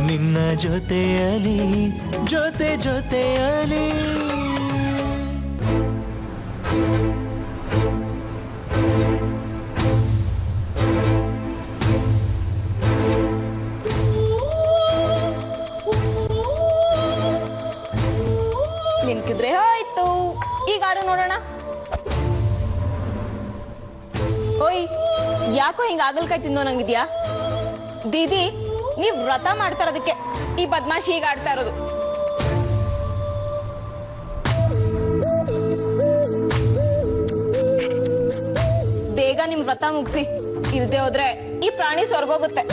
ನಿನ್ನ ಜೊತೆಯಲಿ ಜೊತೆಯಲಿ ನಿನ್ಕಿದ್ರೆ ಆಯ್ತು. ಈಗ ಆಡು ನೋಡೋಣ. ಓಯ್, ಯಾಕೋ ಹಿಂಗ ಆಗಲ್ಕಾಯಿ ತಿಂದೋ ನಂಗಿದ್ಯಾ? ದೀದಿ, ನೀವ್ ವ್ರತ ಮಾಡ್ತಾರದಕ್ಕೆ ಈ ಬದ್ಮಾಶಿ ಈಗ ಆಡ್ತಾ ಇರೋದು. ಬೇಗ ನಿಮ್ ವ್ರತ ಮುಗಿಸಿ, ಇಲ್ದೆ ಹೋದ್ರೆ ಈ ಪ್ರಾಣಿ ಸ್ವರ್ಗೋಗುತ್ತೆ.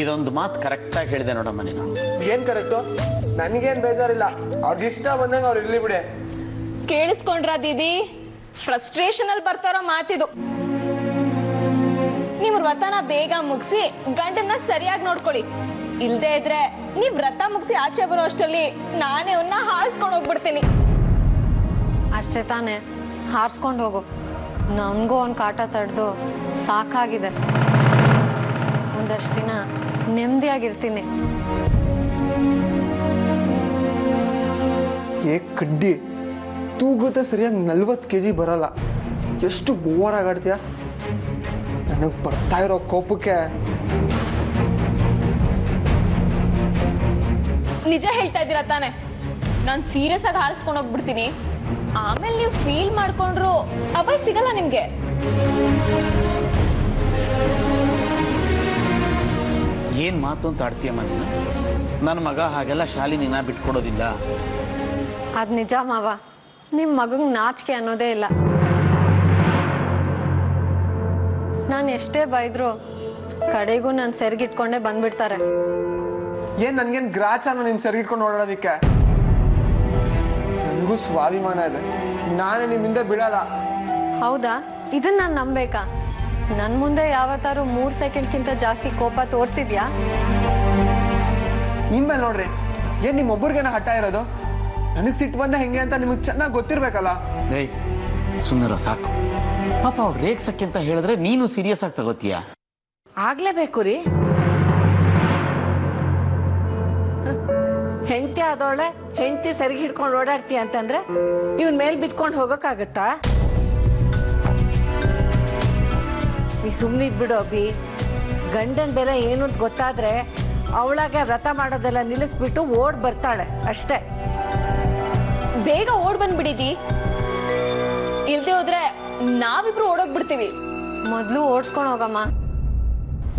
ಇದೊಂದು ಮಾತು ಕರೆಕ್ಟಾಗಿ ಹೇಳಿದೆ ನೋಡಮ್ಮ ನೀನು. ಏನ್ ಕರೆಕ್ಟು? ನನಗೇನ್ ಬೇಜಾರಿಲ್ಲ, ಅವ್ರಿಗೆ ಇಷ್ಟ ಬಂದಂಗೆ ಅವ್ರು ಇರ್ಲಿ ಬಿಡಿ. ಕೇಳಿಸ್ಕೊಂಡ್ರ ದೀದಿ? ಫ್ರಸ್ಟ್ರೇಷನ್ ಅಲ್ಲಿ ಬರ್ತಾರೋ ಮಾತಿದು. ನಿಮ್ ವ್ರತನ ಬೇಗ ಮುಗಿಸಿ ಗಂಡನ್ನ ಸರಿಯಾಗಿ ನೋಡ್ಕೊಳ್ಳಿ. ಇಲ್ದೇ ಇದ್ರೆ ನೀವ್ ವ್ರತ ಮುಗಿಸಿ ಆಚೆ ಬರೋ ಅಷ್ಟರಲ್ಲಿ ನಾನೇ ಅವನ್ನ ಹಾರಿಸ್ಕೊಂಡು ಹೋಗ್ಬಿಡ್ತೀನಿ. ಅಷ್ಟೇ ತಾನೆ, ಹಾರಿಸ್ಕೊಂಡು ಹೋಗು. ನನಗೂ ಒಂದು ಕಾಟ ತಡೆದು ಸಾಕಾಗಿದೆ. ಒಂದಷ್ಟು ದಿನ ನೆಮ್ಮದಿಯಾಗಿರ್ತೀನಿ. ಏ ಕಡ್ಡಿ, ತೂಗುತ್ತೆ ಸರಿಯಾಗಿ 40 kg ಬರಲ್ಲ. ಎಷ್ಟು ಓವರ್ ಆಗಾಡ್ತೀಯ. ನನಗೆ ಬರ್ತಾ ಇರೋ ಕೋಪಕ್ಕೆ ನಿಜ ಹೇಳ್ತಾ ಇದ್ದೀರಾ ತಾನೆ? ನಾನು ಸೀರಿಯಸ್ ಆಗಿ ಹಾರಿಸ್ಕೊಂಡು ಹೋಗ್ಬಿಡ್ತೀನಿ. ಆಮೇಲೆ ನೀವು ಫೀಲ್ ಮಾಡ್ಕೊಂಡ್ರು ಅಭಯ್ ಸಿಗಲ್ಲ ನಿಮ್ಗೆ. ಏನು ಮಾತು ಅಂತ ಆಡ್ತೀಯಮ್ಮ ನೀನು? ನನ್ನ ಮಗ ಹಾಗೆಲ್ಲ ಶಾಲಿನಿನ ಬಿಟ್ಕೊಡೋದಿಲ್ಲ. ಅದು ನಿಜ ಮಾವ. ನಿಮ್ಮ ಮಗಂಗೆ ನಾಚಿಕೆ ಅನ್ನೋದೇ ಇಲ್ಲ. ನಾನು ಎಷ್ಟೇ ಬೈದ್ರು ಕಡೆಗೂ ನಾನು ಸೆರ್ಗಿಟ್ಕೊಂಡೇ ಬಂದ್ಬಿಡ್ತಾರೆ. ಏನ್ ನನ್ಗೇನ್ ಗ್ರಾಚಾನ ನಿಮ್ ಸರಿಗಿಟ್ಕೊಂಡು ಓಡಾಡೋದಿಕ್ಕೆ? ನನಗೂ ಸ್ವಾಭಿಮಾನ ಇದೆ. ನಾನೇ ನಿಮ್ಮಿಂದ ಬಿಡಲ್ಲ. ಹೌದಾ? ಇದನ್ನ ನಾನು ನಂಬೇಕಾ? ನನ್ನ ಮುಂದೆ ಯಾವತ್ತಾರು 3 ಸೆಕೆಂಡ್ಗಿಂತ ಜಾಸ್ತಿ ಕೋಪ ತೋರಿಸಿದ್ಯಾ? ಇನ್ಮೇಲೆ ನೋಡ್ರಿ, ಏನ್ ನಿಮ್ಮೊಬ್ಬರಿಗೇನ ಹಠ ಇರೋದು? ನನಗೆ ಸಿಟ್ಟು ಬಂದ ಹೆಂಗೆ ಅಂತ ನಿಮಗೆ ಚೆನ್ನಾಗಿ ಗೊತ್ತಿರ್ಬೇಕಲ್ಲ. ಏಯ್ ಸುಂದರ, ಸಾಕು. ಪಾಪ ಅವ್ರು ರೇಗ್ಸಕ್ಕೆ ಅಂತ ಹೇಳಿದ್ರೆ ನೀನು ಸೀರಿಯಸ್ ಆಗಿ ತಗೋತೀಯ? ಆಗ್ಲೇಬೇಕು ರೀ. ಹೆಂಡತಿ ಆದವಳೆ ಹೆಂಡತಿ ಸರಿಗೆ ಹಿಡ್ಕೊಂಡು ಓಡಾಡ್ತೀಯ ಅಂತಂದ್ರೆ ಇವನ್ ಮೇಲ್ ಬಿದ್ಕೊಂಡು ಹೋಗೋಕ್ಕಾಗತ್ತಾ? ನೀ ಸುಮ್ಮನಿದ್ ಬಿಡು ಅಭಿ. ಗಂಡನ ಬೆಲೆ ಏನು ಅಂತ ಗೊತ್ತಾದ್ರೆ ಅವಳಾಗೆ ವ್ರತ ಮಾಡೋದೆಲ್ಲ ನಿಲ್ಲಿಸ್ಬಿಟ್ಟು ಓಡ್ ಬರ್ತಾಳೆ ಅಷ್ಟೇ. ಬೇಗ ಓಡ್ ಬಂದ್ಬಿಡಿದಿ. ಇಲ್ದೆ ಹೋದ್ರೆ ನಾವಿಬ್ರು ಓಡೋಗ್ಬಿಡ್ತೀವಿ. ಮೊದಲು ಓಡಿಸ್ಕೊಂಡು ಹೋಗಮ್ಮ.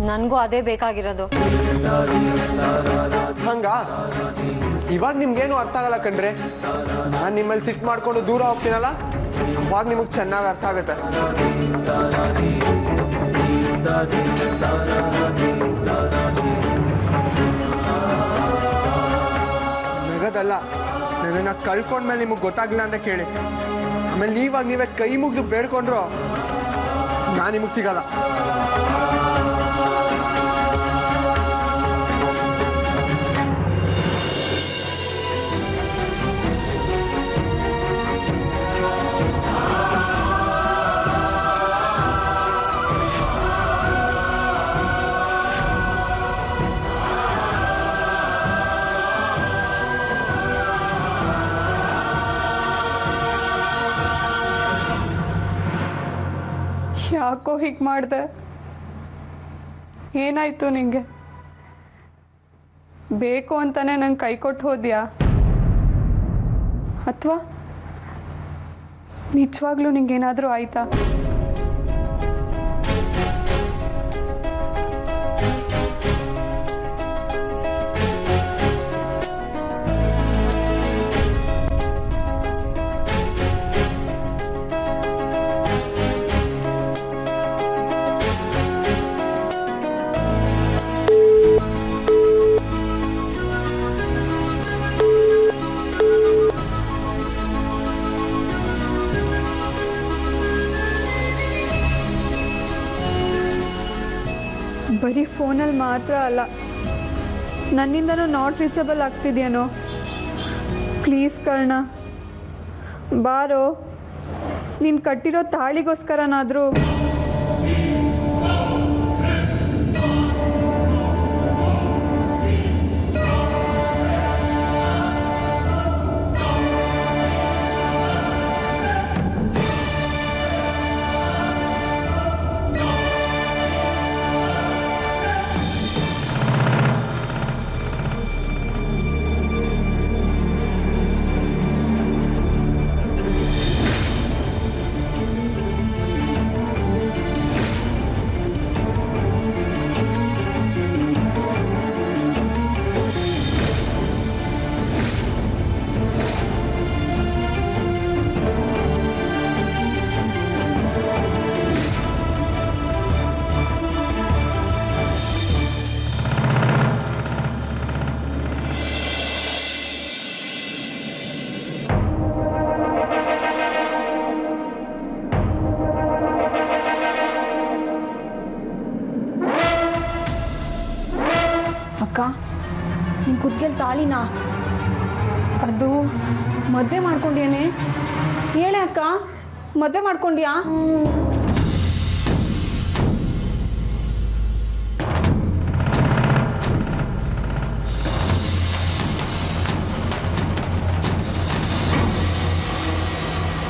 ನನಗೂ ಅದೇ ಬೇಕಾಗಿರೋದು. ಹಂಗ ಇವಾಗ ನಿಮ್ಗೇನು ಅರ್ಥ ಆಗಲ್ಲ ಕಣ್ರಿ. ನಾನು ನಿಮ್ಮಲ್ಲಿ ಸಿಟ್ಟು ಮಾಡ್ಕೊಂಡು ದೂರ ಹೋಗ್ತೀನಲ್ಲ, ಅವಾಗ ನಿಮಗೆ ಚೆನ್ನಾಗಿ ಅರ್ಥ ಆಗುತ್ತೆ. ನಗದಲ್ಲ, ನನ್ನನ್ನು ಕಳ್ಕೊಂಡ್ಮೇಲೆ ನಿಮಗೆ ಗೊತ್ತಾಗ್ಲಿಲ್ಲ ಅಂತ ಕೇಳಿ. ಆಮೇಲೆ ನೀವೇ ಕೈ ಮುಗಿದು ಬೇಡ್ಕೊಂಡ್ರು ನಾನು ನಿಮಗೆ ಸಿಗಲ್ಲ. ಯಾಕೋ ಹೀಗೆ ಮಾಡಿದೆ? ಏನಾಯ್ತು ನಿಂಗೆ? ಬೇಕು ಅಂತಾನೆ ನಂಗೆ ಕೈ ಕೊಟ್ಟು ಹೋದ್ಯಾ? ಅಥವಾ ನಿಜವಾಗ್ಲೂ ನಿಂಗೇನಾದರೂ ಆಯ್ತಾ? ಬರೀ ಫೋನಲ್ಲಿ ಮಾತ್ರ ಅಲ್ಲ, ನನ್ನಿಂದನೂ ನಾಟ್ ರೀಚಬಲ್ ಆಗ್ತಿದ್ಯೇನೋ. ಪ್ಲೀಸ್ ಕರ್ಣ, ಬಾರೋ. ನೀನು ಕಟ್ಟಿರೋ ತಾಳಿಗೋಸ್ಕರನಾದರೂ ಕುತ್ತಿಗೆಲ್ ತಾಳಿನಾ? ಅದು ಮದುವೆ ಮಾಡ್ಕೊಂಡ್ಯಾನೆ. ಹೇಳೆ ಅಕ್ಕ, ಮದುವೆ ಮಾಡ್ಕೊಂಡ್ಯಾ?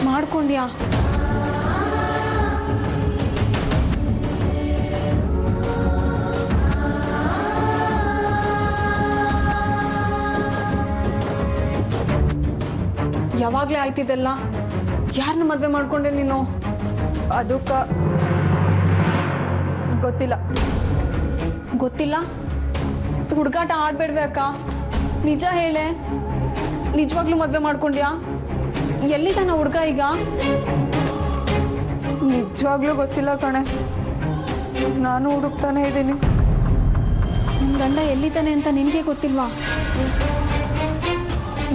ಮಾಡ್ಕೊಂಡ್ಯಾ? ಯಾವಾಗ್ಲೇ ಆಯ್ತಿದ್ದಲ್ಲ, ಯಾರನ್ನ ಮದ್ವೆ ಮಾಡ್ಕೊಂಡೆ ನೀನು? ಅದಕ್ಕ ಗೊತ್ತಿಲ್ಲ. ಗೊತ್ತಿಲ್ಲ? ಹುಡುಗಾಟ ಆಡ್ಬೇಡ್ವೆ ಅಕ್ಕ, ನಿಜ ಹೇಳೆ. ನಿಜವಾಗ್ಲೂ ಮದ್ವೆ ಮಾಡ್ಕೊಂಡ್ಯಾ? ಎಲ್ಲಿದ್ದಾನ ಹುಡುಗ ಈಗ? ನಿಜವಾಗ್ಲೂ ಗೊತ್ತಿಲ್ಲ ಕಣೆ, ನಾನು ಹುಡುಕ್ತಾನೆ ಇದ್ದೀನಿ. ನಿನ್ ಗಂಡ ಎಲ್ಲಿದ್ದಾನೆ ಅಂತ ನಿನಗೆ ಗೊತ್ತಿಲ್ವಾ?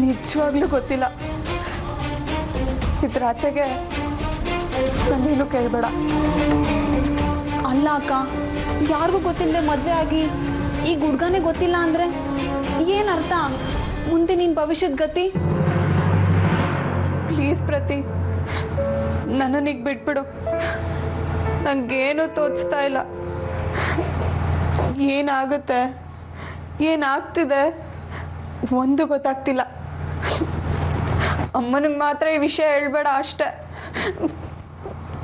ನಿಜವಾಗ್ಲೂ ಗೊತ್ತಿಲ್ಲ. ಇದ್ರ ಆಚೆಗೆ ನೀನು ಕೇಳಬೇಡ. ಅಲ್ಲ ಅಕ್ಕ, ಯಾರಿಗೂ ಗೊತ್ತಿಲ್ಲದೆ ಮದುವೆ ಆಗಿ ಈಗ ಹುಡುಗನೇ ಗೊತ್ತಿಲ್ಲ ಅಂದ್ರೆ ಏನರ್ಥ? ಮುಂದೆ ನಿನ್ನ ಭವಿಷ್ಯದ ಗತಿ? ಪ್ಲೀಸ್ ಪ್ರತಿ, ನನ್ನನ್ನೀಗ ಬಿಟ್ಬಿಡು. ನನಗೇನು ತೋಚ್ತಾ ಇಲ್ಲ. ಏನಾಗುತ್ತೆ, ಏನಾಗ್ತಿದೆ ಒಂದು ಗೊತ್ತಾಗ್ತಿಲ್ಲ. ಅಮ್ಮನಿಗೆ ಮಾತ್ರ ಈ ವಿಷಯ ಹೇಳ್ಬೇಡ ಅಷ್ಟೆ,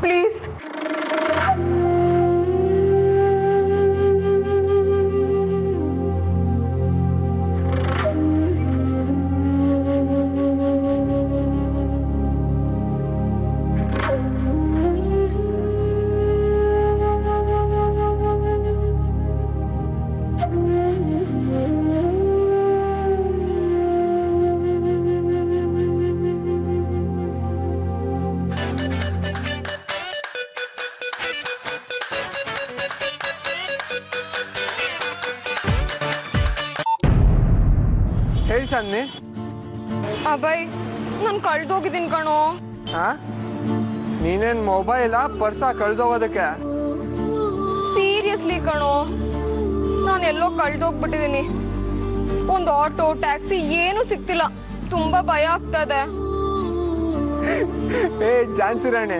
ಪ್ಲೀಸ್. ಹೇಳಿ ಚಾಂದ್ನಿ. ಅಭಯ್, ನಾನು ಕಳ್ದೋಗಿದ್ದೀನಿ ಕಣೋ. ಹಾ, ನೀನೇನ್ ಮೊಬೈಲಾ ಪರ್ಸಾ ಕಳ್ದೋಗೋದಕ್ಕೆ? ಸೀರಿಯಸ್ಲಿ ಕಣೋ, ನಾನು ಎಲ್ಲೋ ಕಳ್ದೋಗ್ಬಿಟ್ಟಿದ್ದೀನಿ. ಒಂದು ಆಟೋ, ಟ್ಯಾಕ್ಸಿ ಏನೂ ಸಿಗ್ತಿಲ್ಲ. ತುಂಬಾ ಭಯ ಆಗ್ತಾ ಇದೆ. ಏ ಝಾನ್ಸಿ ರಾಣಿ,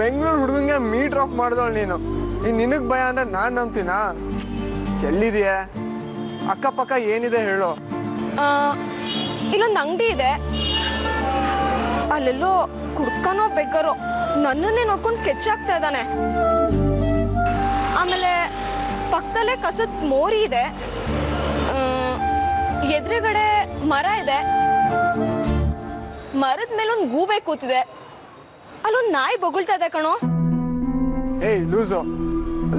ಬೆಂಗಳೂರು ಹುಡುಗಂಗೆ ಮೀಟರ್ ಆಫ್ ಮಾಡ್ದವಳು ನೀನು. ನಿನಗ್ ಭಯ ಅಂದ್ರೆ ನಾನ್ ನಂಬ್ತೀನಾ? ಎಲ್ಲಿದೆಯಾ? ಅಕ್ಕಪಕ್ಕ ಏನಿದೆ ಹೇಳು. ಇಲ್ಲೊಂದು ಅಂಗಡಿ ಇದೆ, ಅಲ್ಲೆಲ್ಲೋ ಕುಡ್ಕನೋ ಬೆಕ್ಕರೋ ನನ್ನನ್ನೇ ನೋಡ್ಕೊಂಡು ಸ್ಕೆಚ್ ಆಗ್ತಾ ಇದ್ದಾನೆ. ಆಮೇಲೆ ಪಕ್ಕದಲ್ಲೇ ಕಸದ ಮೋರಿ ಇದೆ, ಎದುರುಗಡೆ ಮರ ಇದೆ, ಮರದ ಮೇಲೆ ಒಂದು ಗೂಬೆ ಕೂತಿದೆ, ಅಲ್ಲೊಂದು ನಾಯಿ ಬೊಗಳ್ತಾ ಇದೆ ಕಣೋ. ಏಯ್ ಲೂಸು,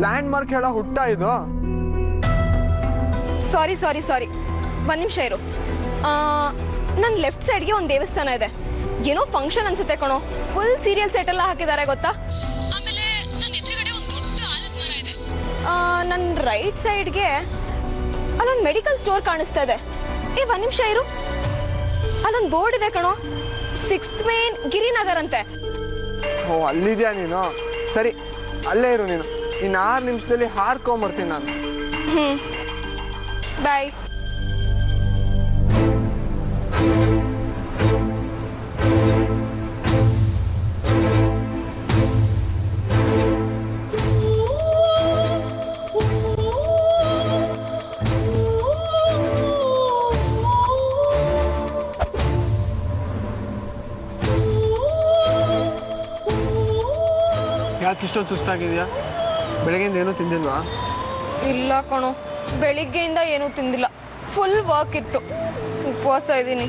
ಲ್ಯಾಂಡ್ ಮಾರ್ಕ್ ಹೇಳೋ ಹುಟ್ಟ ಇದು? ಸಾರಿ ಸಾರಿ ಸಾರಿ, ಒಂದು ನಿಮಿಷ ಇರು. ನನ್ನ ಲೆಫ್ಟ್ ಸೈಡ್ಗೆ ಒಂದು ದೇವಸ್ಥಾನ ಇದೆ, ಏನೋ ಫಂಕ್ಷನ್ ಅನ್ಸುತ್ತೆ ಕಣೋ. ಫುಲ್ ಸೀರಿಯಲ್ ಸೆಟ್ ಎಲ್ಲ ಹಾಕಿದ್ದಾರೆ ಗೊತ್ತಾ. ಆಮೇಲೆ ನನ್ನ ಎದುರುಗಡೆ ಒಂದು ದೊಡ್ಡ ಆಲದ ಮರ ಇದೆ. ನನ್ನ ರೈಟ್ ಸೈಡ್ಗೆ ಅಲ್ಲೊಂದು ಮೆಡಿಕಲ್ ಸ್ಟೋರ್ ಕಾಣಿಸ್ತಾ ಇದೆ. ಒಂದು ನಿಮಿಷ ಇರು, ಅಲ್ಲೊಂದು ಬೋರ್ಡ್ ಇದೆ ಕಣೋ, 6th ಮೇನ್ ಗಿರಿನಗರ್ ಅಂತೆ. ಓ, ಅಲ್ಲಿದ್ಯಾ ನೀನು? ಸರಿ, ಅಲ್ಲೇ ಇರು ನೀನು. ಇನ್ನು 6 ನಿಮಿಷದಲ್ಲಿ ಹಾರ್ಕೊಂಬರ್ತೀನಿ ನಾನು. ಬಾಯ್. ಯಾಕೆ ಇಷ್ಟೊಂದು ಸುಸ್ತಾಗಿದೆಯಾ? ಬೆಳಗ್ಗೆಯಿಂದ ಏನೂ ತಿಂದಿಲ್ವಾ? ಇಲ್ಲ ಕಣೋ, ಬೆಳಿಗ್ಗೆಯಿಂದ ಏನೂ ತಿಂದಿಲ್ಲ. ಫುಲ್ ವರ್ಕ್ ಇತ್ತು, ಉಪವಾಸ ಇದ್ದೀನಿ.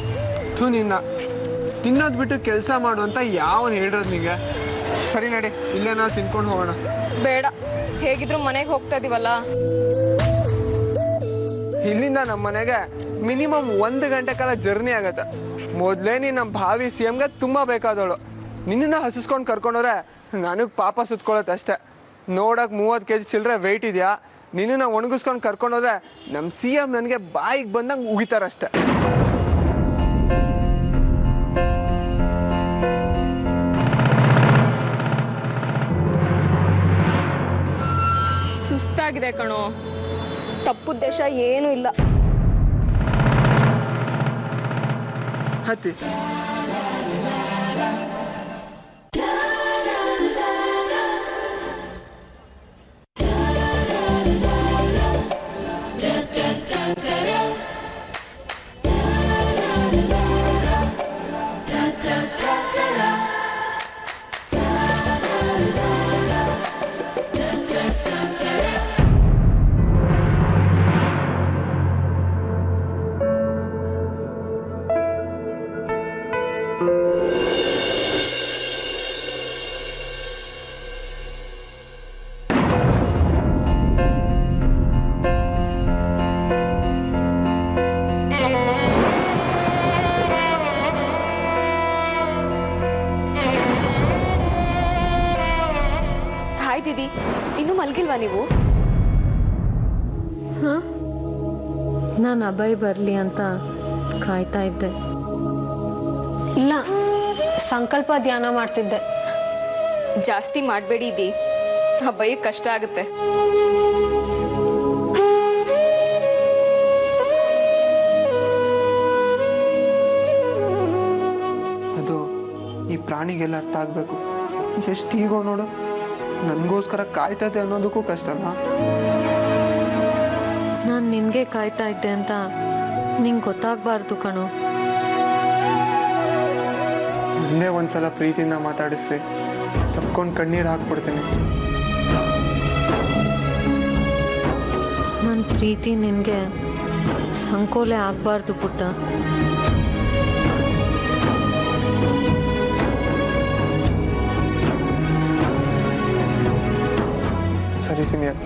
ನಿನ್ನ ತಿನ್ನೋದು ಬಿಟ್ಟು ಕೆಲಸ ಮಾಡು ಅಂತ ಯಾವನು ಹೇಳಿರೋದು ನಿಂಗೆ? ಸರಿ ನಡಿ, ಇಲ್ಲೇನಾ ತಿನ್ಕೊಂಡು ಹೋಗೋಣ. ಬೇಡ, ಹೇಗಿದ್ರು ಮನೆಗೆ ಹೋಗ್ತಾ ಇದೀವಲ್ಲ. ಇಲ್ಲಿಂದ ನಮ್ಮ ಮನೆಗೆ ಮಿನಿಮಮ್ 1 ಗಂಟೆ ಕಾಲ ಜರ್ನಿ ಆಗತ್ತೆ. ಮೊದಲೇ ನೀನು ನಮ್ಮ ಭಾವಿ CMಗೆ ತುಂಬ ಬೇಕಾದವಳು. ನಿನ್ನನ್ನು ಹಸಿಸ್ಕೊಂಡು ಕರ್ಕೊಂಡೋರೆ ನನಗೆ ಪಾಪ ಸುತ್ಕೊಳ್ಳುತ್ತೆ ಅಷ್ಟೇ. ನೋಡೋಕೆ 30 kg ಚಿಲ್ಲರೆ ವೆಯ್ಟ್ ಇದೆಯಾ? ನಿನ್ನನ್ನು ಒಣಗಿಸ್ಕೊಂಡು ಕರ್ಕೊಂಡೋದ್ರೆ ನಮ್ಮ CM ನನಗೆ ಬಾಯಿಗೆ ಬಂದಂಗೆ ಉಗಿತಾರಷ್ಟೆ. ಸುಸ್ತಾಗಿದೆ ಕಣೋ, ತಪ್ಪುದ್ದೇಶ ಏನೂ ಇಲ್ಲ. ಹತ್ತಿ. ಹಾಯ್ ದೀದಿ, ಇನ್ನೂ ಮಲಗಿಲ್ವಾ ನೀವು? ನಾನು ಅಭಯ್ ಬರಲಿ ಅಂತ ಕಾಯ್ತಾ ಇದ್ದೆ. ಇಲ್ಲ, ಸಂಕಲ್ಪ ಧ್ಯಾನ ಮಾಡ್ತಿದ್ದೆ. ಜಾಸ್ತಿ ಮಾಡಬೇಡಿ ದಿ, ಅಬ್ಬಯ್ಯಕ್ಕೆ ಕಷ್ಟ ಆಗುತ್ತೆ. ಅದು ಈ ಪ್ರಾಣಿಗೆಲ್ಲ ಅರ್ಥ ಆಗಬೇಕು. ಎಷ್ಟು ಈಗೋ ನೋಡು, ನನಗೋಸ್ಕರ ಕಾಯ್ತದೆ ಅನ್ನೋದಕ್ಕೂ ಕಷ್ಟ ಅಲ್ಲ. ನಾನು ನಿನಗೆ ಕಾಯ್ತಾ ಇದ್ದೆ ಅಂತ ನಿಂಗೆ ಗೊತ್ತಾಗಬಾರ್ದು ಕಣೋ. ಒಂದೇ ಒಂದ್ಸಲ ಪ್ರೀತಿಯಿಂದ ಮಾತಾಡಿಸ್ರಿ, ತಪ್ಕೊಂಡು ಕಣ್ಣೀರು ಹಾಕ್ಬಿಡ್ತೀನಿ. ನನ್ನ ಪ್ರೀತಿ ನಿನಗೆ ಸಂಕೋಲೆ ಆಗಬಾರ್ದು ಪುಟ್ಟ. ಸರಿ ಸೀನಿಯರ್,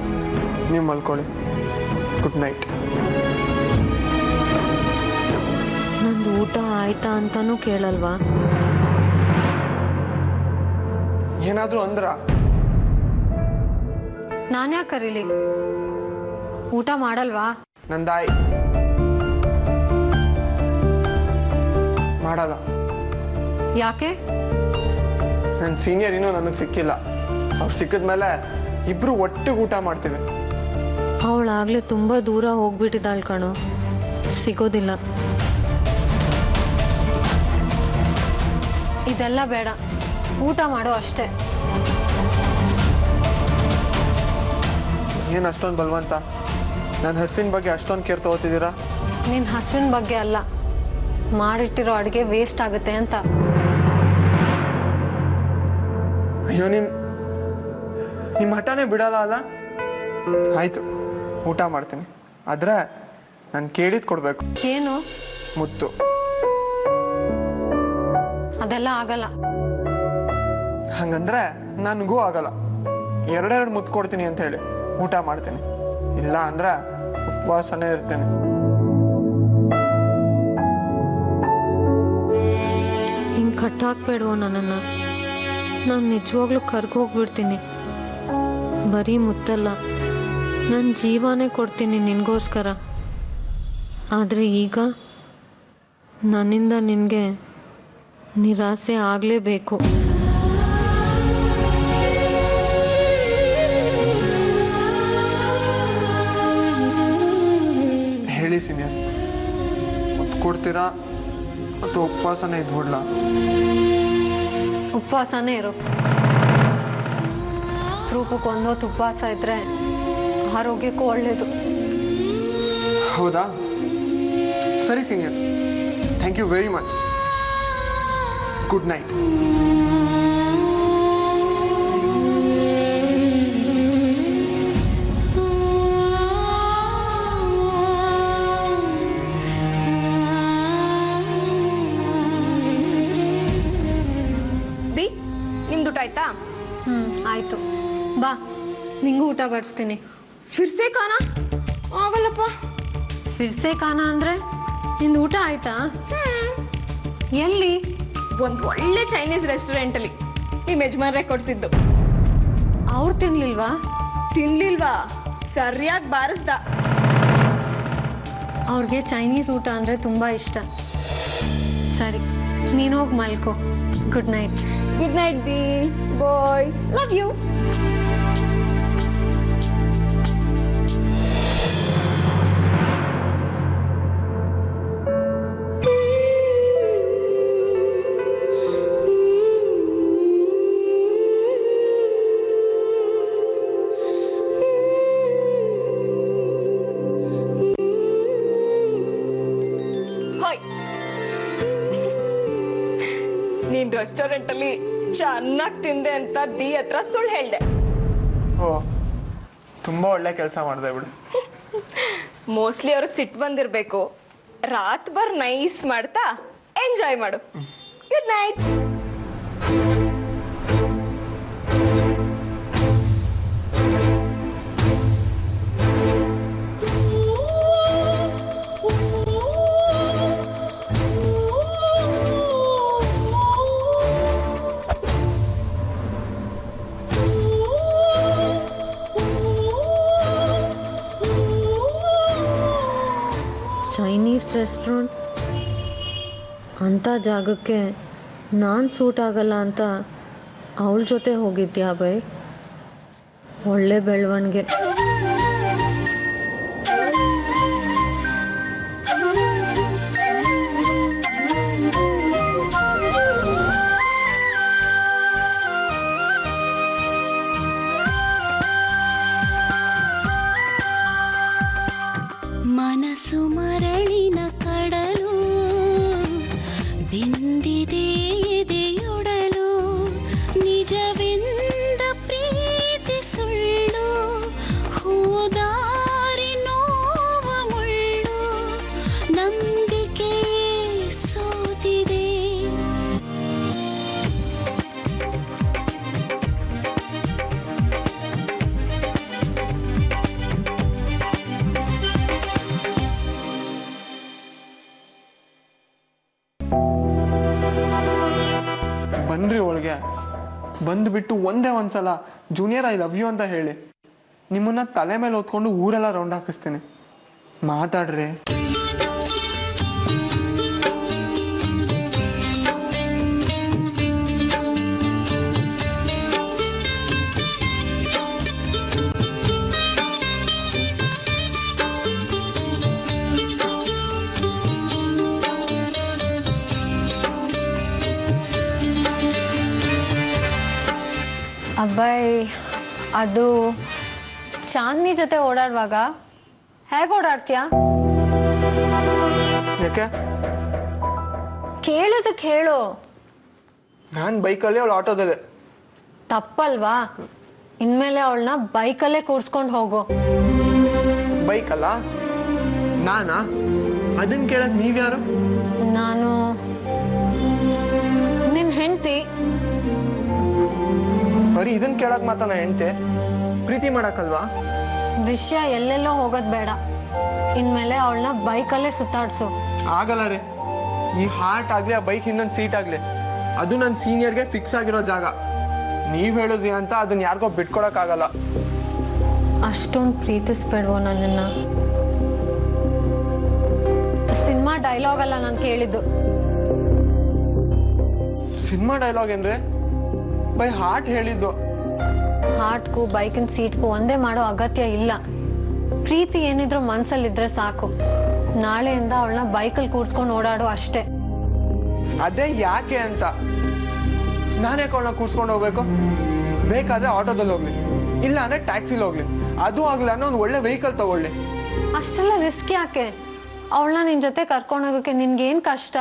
ನೀವು ಮಲ್ಕೊಳ್ಳಿ. Good night. ನಂದು ಊಟ ಆಯ್ತಾ ಅಂತನೂ ಕೇಳಲ್ವಾ? ಏನಾದರೂ ಅಂದ್ರ? ನಾನ್ಯಾಕೆ ಕರೀಲಿ? ಊಟ ಮಾಡಲ್ವಾ? ನಂದಾಯ್ ಮಾಡಲ್ಲ. ಯಾಕೆ? ನನ್ನ ಸೀನಿಯರ್ ಇನ್ನೂ ನನಗೆ ಸಿಕ್ಕಿಲ್ಲ. ಅವ್ರು ಸಿಕ್ಕಿದ್ಮೇಲೆ ಇಬ್ರು ಒಟ್ಟಿಗೆ ಊಟ ಮಾಡ್ತೀವಿ. ಅವಳಾಗಲೇ ತುಂಬ ದೂರ ಹೋಗ್ಬಿಟ್ಟಿದ್ದಾಳೆ ಕಣೋ, ಸಿಗೋದಿಲ್ಲ. ಇದೆಲ್ಲ ಬೇಡ, ಊಟ ಮಾಡೋ ಅಷ್ಟೇ. ಏನು ಅಷ್ಟೊಂದು ಬಲವಂತ? ನನ್ನ ಹಸುವಿನ ಬಗ್ಗೆ ಅಷ್ಟೊಂದು ಕೇರ್ ತಗೋತಿದ್ದೀರಾ? ನಿನ್ನ ಹಸುವಿನ ಬಗ್ಗೆ ಅಲ್ಲ, ಮಾಡಿಟ್ಟಿರೋ ಅಡುಗೆ ವೇಸ್ಟ್ ಆಗುತ್ತೆ ಅಂತ. ಅಯ್ಯೋ, ನಿಮ್ಮ ಹಠನೇ ಬಿಡಲ್ಲ ಅಲ್ಲ? ಆಯ್ತು, ಊಟ ಮಾಡ್ತೀನಿ. ಆದ್ರೆ ನಾನು ಕೇಳಿದ್ ಕೊಡ್ಬೇಕು. ಏನು? ಮುತ್ತು. ಅದೆಲ್ಲ ಆಗಲ್ಲ. ಹಂಗಂದ್ರೆ ನನಗೂ ಆಗಲ್ಲ. ಎರಡೆರಡು ಮುತ್ತು ಕೊಡ್ತೀನಿ ಅಂತ ಹೇಳಿ ಊಟ ಮಾಡ್ತೀನಿ, ಇಲ್ಲ ಅಂದ್ರೆ ಉಪವಾಸನೇ ಇರ್ತೀನಿ. ಹಿಂಗೆ ಕಟ್ಟಾಕ್ಬೇಡುವ ನನ್ನನ್ನು. ನಾನು ನಿಜವಾಗ್ಲೂ ಕರ್ಗೋಗ್ಬಿಡ್ತೀನಿ. ಬರೀ ಮುತ್ತಲ್ಲ, ನನ್ನ ಜೀವನೇ ಕೊಡ್ತೀನಿ ನಿನಗೋಸ್ಕರ. ಆದರೆ ಈಗ ನನ್ನಿಂದ ನಿನಗೆ ನಿರಾಸೆ ಆಗಲೇಬೇಕು. ಹೇಳಿ ಸೀನಿಯರ್, ಮುತ್ತು ಕೊಡ್ತೀರಾ ಅಥವಾ ಉಪವಾಸನೇ ಇದ್ಬಿಡ್ಲಾ? ಉಪವಾಸನೇ ಇರು. ರೂಪಕ್ಕೆ ಒಂದೊತ್ತು ಉಪವಾಸ ಇದ್ರೆ ಆರೋಗ್ಯಕ್ಕೂ ಒಳ್ಳೆಯದು. ಹೌದಾ? ಸರಿ senior, thank you very much. Good night. ದಿ, ನಿಮ್ದು ಊಟ ಆಯ್ತಾ? ಆಯಿತು, ಬಾ ನಿಂಗೂ ಊಟ ಬಡಿಸ್ತೀನಿ. ಫಿರ್ಸೆ ಖಾನ ಆಗಲ್ಲಪ್ಪ. ಫಿರ್ಸೆ ಖಾನ ಅಂದರೆ ನಿಂದು ಊಟ ಆಯ್ತಾ? ಎಲ್ಲಿ? ಒಂದು ಒಳ್ಳೆ ಚೈನೀಸ್ ರೆಸ್ಟೋರೆಂಟಲ್ಲಿ ನಿಮ್ಮ ಯಜಮಾನ್ರೆ ಕೊಡಿಸಿದ್ದು. ಅವ್ರು ತಿನ್ಲಿಲ್ವಾ? ತಿನ್ಲಿಲ್ವಾ? ಸರಿಯಾಗಿ ಬಾರಿಸ್ದ. ಅವ್ರಿಗೆ ಚೈನೀಸ್ ಊಟ ಅಂದರೆ ತುಂಬ ಇಷ್ಟ. ಸರಿ, ನೀನು ಹೋಗಿ ಮಲ್ಕೋ. Good night. ಗುಡ್ ನೈಟ್ ದಿ ಬಾಯ್, ಲವ್ ಯು. ರೆಸ್ಟೋರೆಂಟಲ್ಲಿ ಚೆನ್ನಾಗಿ ತಿಂದೆ ಅಂತ ದಿ ಹತ್ರ ಸುಳ್ಳು ಹೇಳ್ದೆ. ಓ ತುಂಬ ಒಳ್ಳೆ ಕೆಲಸ ಮಾಡಿದೆ ಬಿಡು. ಮೋಸ್ಟ್ಲಿ ಅವ್ರಿಗೆ ಸಿಟ್ಟು ಬಂದಿರಬೇಕು. ರಾತ್ ಬರ್ ನೈಸ್ ಮಾಡ್ತಾ ಎಂಜಾಯ್ ಮಾಡು. Good night. ಚೈನೀಸ್ ರೆಸ್ಟೋರೆಂಟ್ ಅಂಥ ಜಾಗಕ್ಕೆ ನಾನು ಸೂಟ್ ಆಗಲ್ಲ ಅಂತ ಅವಳ ಜೊತೆ ಹೋಗಿದ್ಯಾ ಬೈ? ಒಳ್ಳೆ ಬೆಳವಣಿಗೆ. ಮನಸ್ಸು ಮರಳಿನ ಕಡಲು ಬೆಂದಿದೆ ಎದೆಯೊಡಲು, ನಿಜವೆಂದ ಪ್ರೀತಿ ಸುಳ್ಳು, ಹೋದಾರಿ ನೋವ ಮುಳ್ಳು, ನಂಬಿಕೆ ಸೋತಿದೆ. ಬನ್ರಿ ಒಳಗೆ. ಬಂದುಬಿಟ್ಟು ಒಂದೇ ಒಂದ್ಸಲ ಜೂನಿಯರ್ ಐ ಲವ್ ಯು ಅಂತ ಹೇಳಿ, ನಿಮ್ಮನ್ನ ತಲೆ ಮೇಲೆ ಹೊತ್ಕೊಂಡು ಊರೆಲ್ಲ ರೌಂಡ್ ಹಾಕಿಸ್ತೀನಿ. ಮಾತಾಡ್ರಿ. ಅಬ್ಬಾಯ್, ಅದು ಚಾಂದ್ನಿ ಜೊತೆ ಓಡಾಡುವಾಗ ಹೇಗೆ ಓಡಾಡ್ತೀಯಾ? ಯಾಕೆ? ಕೇಳೋದಕ್ಕೆ ಹೇಳು. ನಾನು ಬೈಕಲ್ಲಿ, ಅವಳು ಆಟೋದಲ್ಲೇ. ತಪ್ಪಲ್ವಾ? ಇನ್ಮೇಲೆ ಅವಳನ್ನ ಬೈಕಲ್ಲೇ ಕೂರ್ಸ್ಕೊಂಡು ಹೋಗು. ಬೈಕಲ್ಲ ನಾನಾ? ಅದನ್ನ ಕೇಳಕ್ ನೀವ್ಯಾರು? ನಾನು ನಿನ್ನ ಹೆಂಡತಿ. ಬರೀ ಇದನ್ನ ಕೇಳಕ್ ಮಾತ್ರ ನಾ ಹೆಂಡ್ತಿ? ಪ್ರೀತಿ ಮಾಡಕ್ಕಲ್ವಾ? ವಿಷಯ ಎಲ್ಲೆಲ್ಲೋ ಹೋಗೋದು ಬೇಡ. ಇನ್ಮೇಲೆ ಅವಳನ್ನ ಬೈಕಲ್ಲೇ ಸುತ್ತಾಡ್ಸು. ಆಗಲ್ಲ ರೀ. ಈ ಹಾರ್ಟ್ ಆಗ್ಲಿ, ಆ ಬೈಕ್ ಹಿಂದೊಂದು ಸೀಟ್ ಆಗ್ಲಿ, ಅದು ನನ್ನ ಸೀನಿಯರ್ಗೆ ಫಿಕ್ಸ್ ಆಗಿರೋ ಜಾಗ. ನೀವ್ ಹೇಳಿದ್ರಿ ಅಂತ ಅದನ್ನ ಯಾರಿಗೋ ಬಿಟ್ಕೊಡಕ್ ಆಗಲ್ಲ. ಅಷ್ಟೊಂದು ಪ್ರೀತಿಸ್ಬೇಡ್ವೋ ನನ್ನನ್ನ? ಸಿನಿಮಾ ಡೈಲಾಗ್ ಅಲ್ಲ ನಾನು ಕೇಳಿದ್ದು. ಸಿನಿಮಾ ಡೈಲಾಗ್ ಏನ್ರಿ? ಬೈ ಹಾರ್ಟ್ ಹೇಳಿದ್ದು. ಹಾರ್ಟ್ಗೂ ಬೈಕಿನ ಸೀಟ್ಗೂ ಒಂದೇ ಮಾಡೋ ಅಗತ್ಯ ಇಲ್ಲ. ಪ್ರೀತಿ ಏನಿದ್ರು ಮನ್ಸಲ್ಲಿದ್ರೆ ಸಾಕು. ನಾಳೆಯಿಂದ ಅವಳನ್ನ ಬೈಕಲ್ಲಿ ಕೂರ್ಸ್ಕೊಂಡು ಓಡಾಡು ಅಷ್ಟೇ. ಅದೇ ಯಾಕೆ ಅಂತ. ನಾನೇ ಅವಳನ್ನ ಕೂರ್ಸ್ಕೊಂಡು ಹೋಗ್ಬೇಕು? ಬೇಕಾದ್ರೆ ಆಟೋದಲ್ಲಿ ಹೋಗ್ಲಿ, ಇಲ್ಲ ಅಂದ್ರೆ ಟ್ಯಾಕ್ಸಿಲಿ ಹೋಗ್ಲಿ, ಅದು ಆಗ್ಲಿ ಅನ್ನೋ ಒಂದು ಒಳ್ಳೆ ವೆಹಿಕಲ್ ತಗೊಳ್ಳಿ. ಅಷ್ಟೆಲ್ಲ ರಿಸ್ಕ್ ಯಾಕೆ? ಅವಳನ್ನ ನಿನ್ ಜೊತೆ ಕರ್ಕೊಂಡು ಹೋಗೋಕೆ ನಿನ್ಗೇನ್ ಕಷ್ಟ?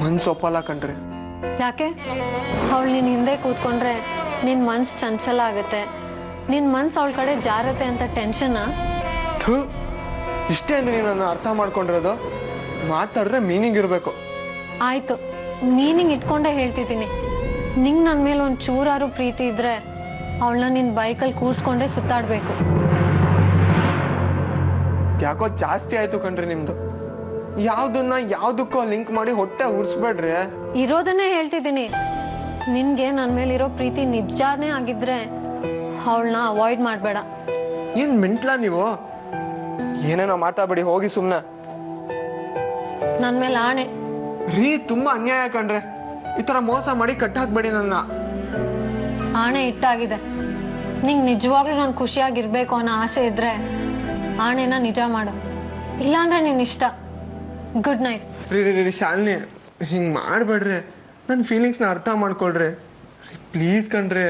ಮನ್ಸು ಒಪ್ಪಲ್ಲ ಕಣ್ರಿ. ಯಾಕೆ? ಅವಳು ನಿನ್ ಹಿಂದೆ ಕೂತ್ಕೊಂಡ್ರೆ ನಿನ್ ಮನ್ಸು ಚಂಚಲ ಆಗುತ್ತೆ, ನಿನ್ ಮನ್ಸು ಅವಳ ಕಡೆ ಜಾರತ್ತೆ ಅಂತ ಟೆನ್ಷನ್? ಇಷ್ಟೇ ಅಂದ್ರೆ ನೀನು ನನ್ನ ಅರ್ಥ ಮಾಡ್ಕೊಂಡಿರೋದು? ಮಾತಾಡಿದ್ರೆ ಮೀನಿಂಗ್ ಇರಬೇಕು. ಆಯ್ತು, ಮೀನಿಂಗ್ ಇಟ್ಕೊಂಡೇ ಹೇಳ್ತಿದ್ದೀನಿ. ನಿಂಗೆ ನನ್ನ ಮೇಲೆ ಒಂದು ಚೂರಾರು ಪ್ರೀತಿ ಇದ್ರೆ ಅವಳನ್ನ ನಿನ್ನ ಬೈಕಲ್ಲಿ ಕೂರ್ಸ್ಕೊಂಡೇ ಸುತ್ತಾಡ್ಬೇಕು. ಯಾಕೋ ಜಾಸ್ತಿ ಆಯ್ತು ಕಣ್ರಿ ನಿಮ್ದು. ಯಾವ್ದನ್ನ ಯಾವ್ದಕ್ಕೋ ಲಿಂಕ್ ಮಾಡಿ ಹೊಟ್ಟೆ ಉರ್ಸ್ಬೇಡ್ರಿ. ಇರೋದನ್ನೇ ಹೇಳ್ತಿದ್ದೀನಿ. ನಿನ್ಗೆ ನನ್ನ ಮೇಲಿರೋ ಪ್ರೀತಿ ನಿಜಾನೇ ಆಗಿದ್ರೆ ಅವಳನ್ನ ಅವಾಯ್ಡ್ ಮಾಡಬೇಡ. ಏನ್ ಮೆಂಟ್ಲಾ ನೀವು? ಏನೇನೋ ಮಾತಾಡ್ಬೇಡಿ, ಹೋಗಿ ಸುಮ್ನೆ. ನನ್ನ ಮೇಲೆ ಆಣೆ ರೀ, ತುಂಬಾ ಅನ್ಯಾಯ ಕಣ್ರೆ. ಈ ತರ ಮೋಸ ಮಾಡಿ ಕಟ್ಟ ಹಾಕ್ಬೇಡಿ ನನ್ನ. ಆಣೆ ಇಟ್ಟಾಗಿದೆ. ನಿಂಗೆ ನಿಜವಾಗ್ಲೂ ನಾನು ಖುಷಿಯಾಗಿರ್ಬೇಕು ಅನ್ನೋ ಆಸೆ ಇದ್ರೆ ಆಣೆನ ನಿಜ ಮಾಡು, ಇಲ್ಲಾಂದ್ರೆ ನಿನ್ನ ಇಷ್ಟ. Good night. ರೀ ಶಾಲಿನಿ, ಹಿಂಗ್ ಮಾಡ್ಬೇಡ್ರಿ. ನನ್ನ ಫೀಲಿಂಗ್ಸ್ನ ಅರ್ಥ ಮಾಡ್ಕೊಳ್ರಿ ಪ್ಲೀಸ್ ಕಣ್ರಿ.